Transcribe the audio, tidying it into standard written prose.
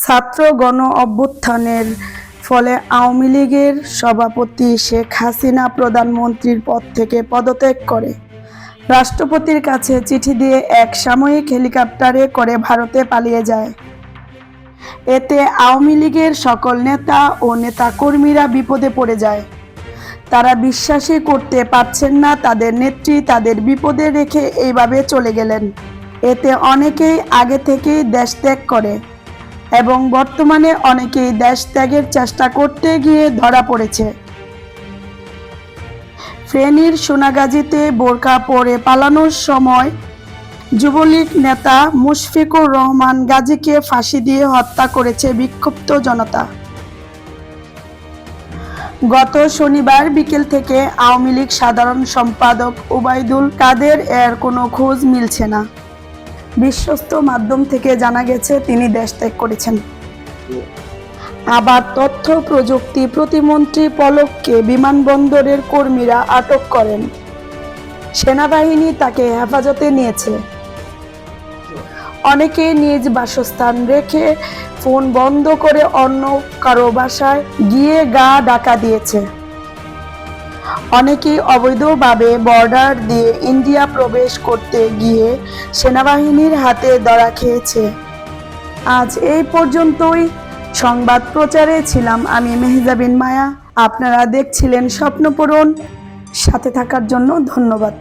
ছাত্র গণ অভ্যুত্থানের ফলে আওয়ামী লীগের সভাপতি শেখ হাসিনা প্রধানমন্ত্রীর পদ থেকে পদত্যাগ করে রাষ্ট্রপতির কাছে চিঠি দিয়ে এক সাময়িক হেলিকপ্টারে করে ভারতে পালিয়ে যায়। এতে আওয়ামী লীগের সকল নেতা ও নেতাকর্মীরা বিপদে পড়ে যায়। তারা বিশ্বাসই করতে পারছেন না তাদের নেত্রী তাদের বিপদে রেখে এইভাবে চলে গেলেন। এতে অনেকেই আগে থেকেই দেশ ত্যাগ করে এবং বর্তমানে অনেকেই দেশ ত্যাগের চেষ্টা করতে গিয়ে ধরা পড়েছে। ফেনীর সোনাগাজীতে বোরকা পরে পালানোর সময় যুবলীগ নেতা মুশফিকুর রহমান গাজীকে ফাঁসি দিয়ে হত্যা করেছে বিক্ষুব্ধ জনতা। গত শনিবার বিকেল থেকে আওয়ামী লীগ সাধারণ সম্পাদক ওবায়দুল কাদের এর কোনো খোঁজ মিলছে না। বিশ্বস্ত মাধ্যম থেকে জানা গেছে তিনি দেশ ত্যাগ করেছেন। আবার তথ্য প্রযুক্তি প্রতিমন্ত্রী পলককে বিমানবন্দরের কর্মীরা আটক করেন। সেনাবাহিনী তাকে হেফাজতে নিয়েছে। অনেকে নিজ বাসস্থান রেখে ফোন বন্ধ করে অন্য কারো বাসায় গিয়ে গা ডাকা দিয়েছে। অনেকেই অবৈধভাবে বর্ডার দিয়ে ইন্ডিয়া প্রবেশ করতে গিয়ে সেনাবাহিনীর হাতে ধরা খেয়েছে। আজ এই পর্যন্তই। সংবাদ প্রচারে ছিলাম আমি মেহজাবিন মায়া। আপনারা দেখছিলেন স্বপ্নপূরণ। সাথে থাকার জন্য ধন্যবাদ।